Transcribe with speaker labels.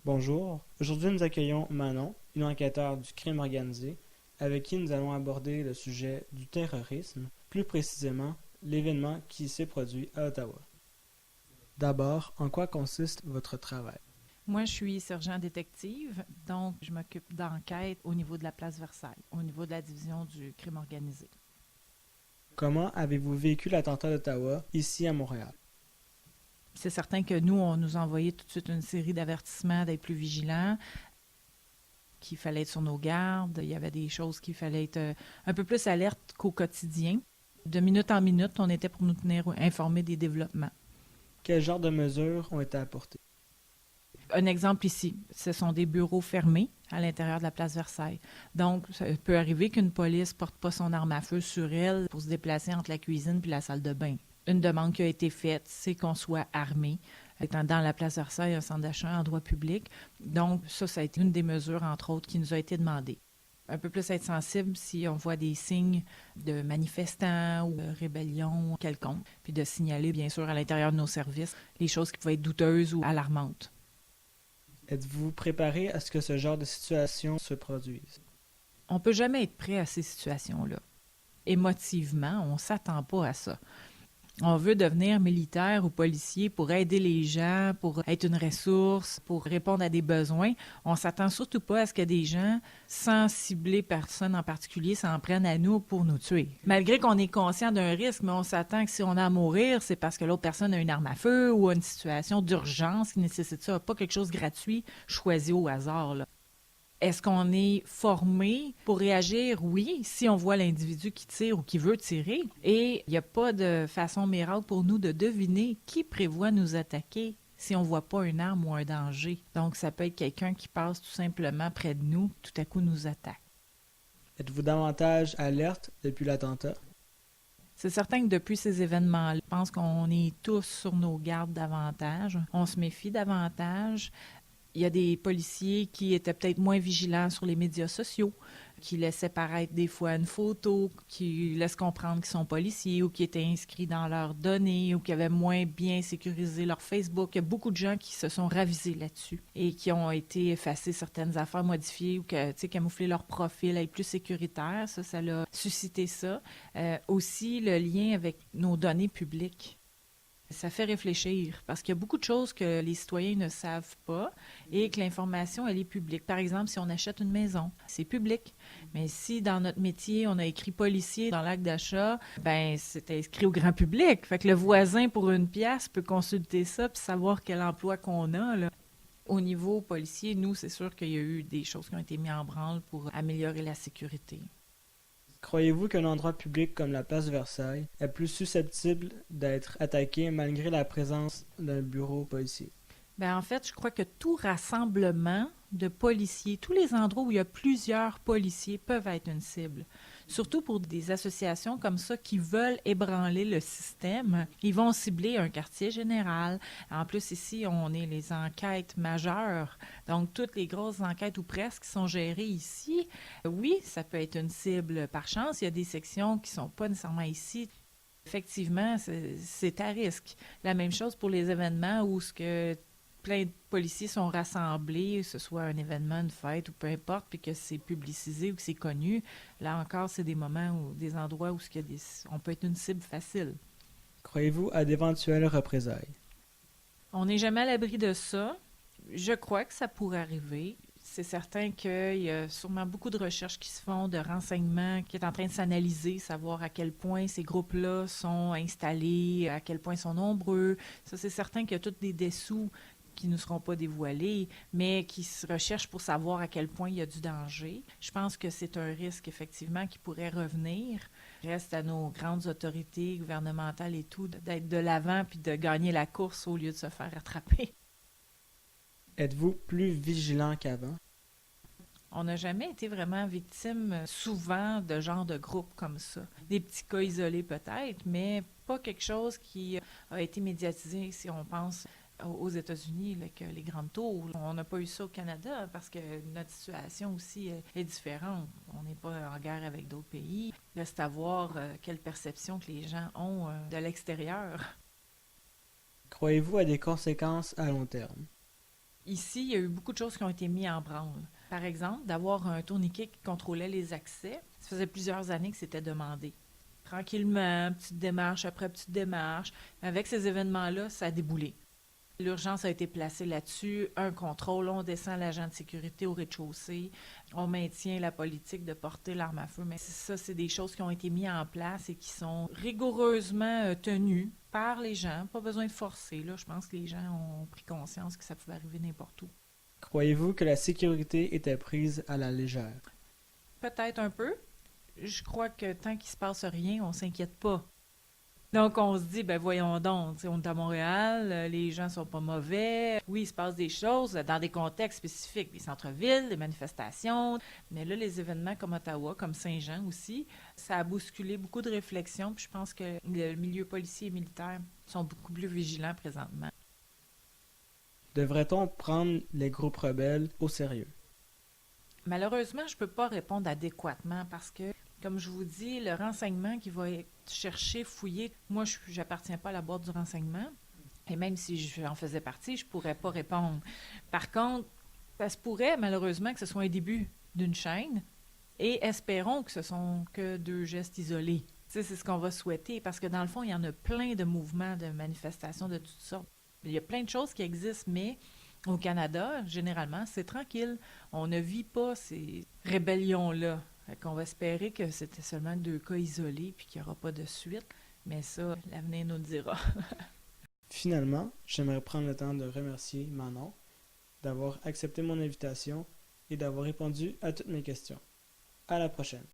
Speaker 1: Bonjour, aujourd'hui nous accueillons Manon, une enquêteure du crime organisé, avec qui nous allons aborder le sujet du terrorisme, plus précisément l'événement qui s'est produit à Ottawa. D'abord, en quoi consiste votre travail?
Speaker 2: Moi, je suis sergent détective, donc je m'occupe d'enquêtes au niveau de la place Versailles, au niveau de la division du crime organisé.
Speaker 1: Comment avez-vous vécu l'attentat d'Ottawa ici à Montréal?
Speaker 2: C'est certain que nous, on nous a envoyé tout de suite une série d'avertissements d'être plus vigilants, qu'il fallait être sur nos gardes, il y avait des choses qu'il fallait être un peu plus alerte qu'au quotidien. De minute en minute, on était pour nous tenir informés des développements.
Speaker 1: Quel genre de mesures ont été apportées?
Speaker 2: Un exemple ici, ce sont des bureaux fermés à l'intérieur de la place Versailles. Donc, ça peut arriver qu'une police ne porte pas son arme à feu sur elle pour se déplacer entre la cuisine et la salle de bain. Une demande qui a été faite, c'est qu'on soit armé. Étant dans la place Versailles, un centre d'achat, un endroit public. Donc, ça a été une des mesures, entre autres, qui nous a été demandée. Un peu plus être sensible si on voit des signes de manifestants ou de rébellion quelconque, puis de signaler, bien sûr, à l'intérieur de nos services, les choses qui pouvaient être douteuses ou alarmantes.
Speaker 1: Êtes-vous préparé à ce que ce genre de situation se produise?
Speaker 2: On ne peut jamais être prêt à ces situations-là. Émotivement, on ne s'attend pas à ça. On veut devenir militaire ou policier pour aider les gens, pour être une ressource, pour répondre à des besoins. On ne s'attend surtout pas à ce que des gens, sans cibler personne en particulier, s'en prennent à nous pour nous tuer. Malgré qu'on est conscient d'un risque, mais on s'attend que si on a à mourir, c'est parce que l'autre personne a une arme à feu ou a une situation d'urgence qui nécessite ça, pas quelque chose de gratuit choisi au hasard, là. Est-ce qu'on est formé pour réagir? Oui, si on voit l'individu qui tire ou qui veut tirer. Et il n'y a pas de façon miracle pour nous de deviner qui prévoit nous attaquer si on ne voit pas une arme ou un danger. Donc, ça peut être quelqu'un qui passe tout simplement près de nous, tout à coup nous attaque.
Speaker 1: Êtes-vous davantage alerte depuis l'attentat?
Speaker 2: C'est certain que depuis ces événements-là, je pense qu'on est tous sur nos gardes davantage. On se méfie davantage. Il y a des policiers qui étaient peut-être moins vigilants sur les médias sociaux, qui laissaient paraître des fois une photo, qui laissent comprendre qu'ils sont policiers ou qui étaient inscrits dans leurs données ou qui avaient moins bien sécurisé leur Facebook. Il y a beaucoup de gens qui se sont ravisés là-dessus et qui ont été effacés certaines affaires, modifiées ou camoufler leur profil, être plus sécuritaire. Ça l'a suscité ça. Aussi, le lien avec nos données publiques. Ça fait réfléchir parce qu'il y a beaucoup de choses que les citoyens ne savent pas et que l'information, elle est publique. Par exemple, si on achète une maison, c'est public. Mais si dans notre métier, on a écrit policier dans l'acte d'achat, ben c'est inscrit au grand public. Fait que le voisin pour une pièce peut consulter ça puis savoir quel emploi qu'on a, là. Au niveau policier, nous, c'est sûr qu'il y a eu des choses qui ont été mises en branle pour améliorer la sécurité.
Speaker 1: Croyez-vous qu'un endroit public comme la place Versailles est plus susceptible d'être attaqué malgré la présence d'un bureau policier?
Speaker 2: Ben, en fait, je crois que tout rassemblement de policiers, tous les endroits où il y a plusieurs policiers peuvent être une cible. Surtout pour des associations comme ça qui veulent ébranler le système. Ils vont cibler un quartier général. En plus, ici, on est les enquêtes majeures. Donc, toutes les grosses enquêtes ou presque qui sont gérées ici, oui, ça peut être une cible par chance. Il y a des sections qui ne sont pas nécessairement ici. Effectivement, c'est à risque. La même chose pour les événements où ce que plein de policiers sont rassemblés, que ce soit un événement, une fête ou peu importe, puis que c'est publicisé ou que c'est connu. Là encore, c'est des moments ou des endroits où on peut être une cible facile.
Speaker 1: Croyez-vous à d'éventuelles représailles?
Speaker 2: On n'est jamais à l'abri de ça. Je crois que ça pourrait arriver. C'est certain qu'il y a sûrement beaucoup de recherches qui se font, de renseignements qui est en train de s'analyser, savoir à quel point ces groupes-là sont installés, à quel point ils sont nombreux. Ça, c'est certain qu'il y a tous des dessous qui ne seront pas dévoilés, mais qui se recherchent pour savoir à quel point il y a du danger. Je pense que c'est un risque, effectivement, qui pourrait revenir. Reste à nos grandes autorités gouvernementales et tout d'être de l'avant puis de gagner la course au lieu de se faire attraper.
Speaker 1: Êtes-vous plus vigilant qu'avant?
Speaker 2: On n'a jamais été vraiment victime souvent de genre de groupe comme ça. Des petits cas isolés peut-être, mais pas quelque chose qui a été médiatisé si on pense aux États-Unis, là, que les grandes tours. On n'a pas eu ça au Canada parce que notre situation aussi est différente. On n'est pas en guerre avec d'autres pays. Reste à voir quelle perception que les gens ont de l'extérieur.
Speaker 1: Croyez-vous à des conséquences à long terme?
Speaker 2: Ici, il y a eu beaucoup de choses qui ont été mises en branle. Par exemple, d'avoir un tourniquet qui contrôlait les accès. Ça faisait plusieurs années que c'était demandé. Tranquillement, petite démarche après petite démarche. Avec ces événements-là, ça a déboulé. L'urgence a été placée là-dessus, un contrôle, on descend l'agent de sécurité au rez-de-chaussée, on maintient la politique de porter l'arme à feu. Mais ça, c'est des choses qui ont été mises en place et qui sont rigoureusement tenues par les gens. Pas besoin de forcer, là. Je pense que les gens ont pris conscience que ça pouvait arriver n'importe où.
Speaker 1: Croyez-vous que la sécurité était prise à la légère?
Speaker 2: Peut-être un peu. Je crois que tant qu'il se passe rien, on s'inquiète pas. Donc, on se dit, ben voyons donc, on est à Montréal, les gens sont pas mauvais. Oui, il se passe des choses dans des contextes spécifiques, des centres-villes, des manifestations. Mais là, les événements comme Ottawa, comme Saint-Jean aussi, ça a bousculé beaucoup de réflexions. Puis je pense que le milieu policier et militaire sont beaucoup plus vigilants présentement.
Speaker 1: Devrait-on prendre les groupes rebelles au sérieux?
Speaker 2: Malheureusement, je ne peux pas répondre adéquatement parce que, comme je vous dis, le renseignement qui va être cherché, fouillé, moi, je n'appartiens pas à la boîte du renseignement. Et même si j'en faisais partie, je ne pourrais pas répondre. Par contre, ça se pourrait, malheureusement, que ce soit un début d'une chaîne et espérons que ce sont que 2 gestes isolés. C'est ce qu'on va souhaiter parce que, dans le fond, il y en a plein de mouvements, de manifestations de toutes sortes. Il y a plein de choses qui existent, mais au Canada, généralement, c'est tranquille. On ne vit pas ces rébellions-là. Fait qu'on va espérer que c'était seulement 2 cas isolés puis qu'il n'y aura pas de suite. Mais ça, l'avenir nous le dira.
Speaker 1: Finalement, j'aimerais prendre le temps de remercier Manon d'avoir accepté mon invitation et d'avoir répondu à toutes mes questions. À la prochaine.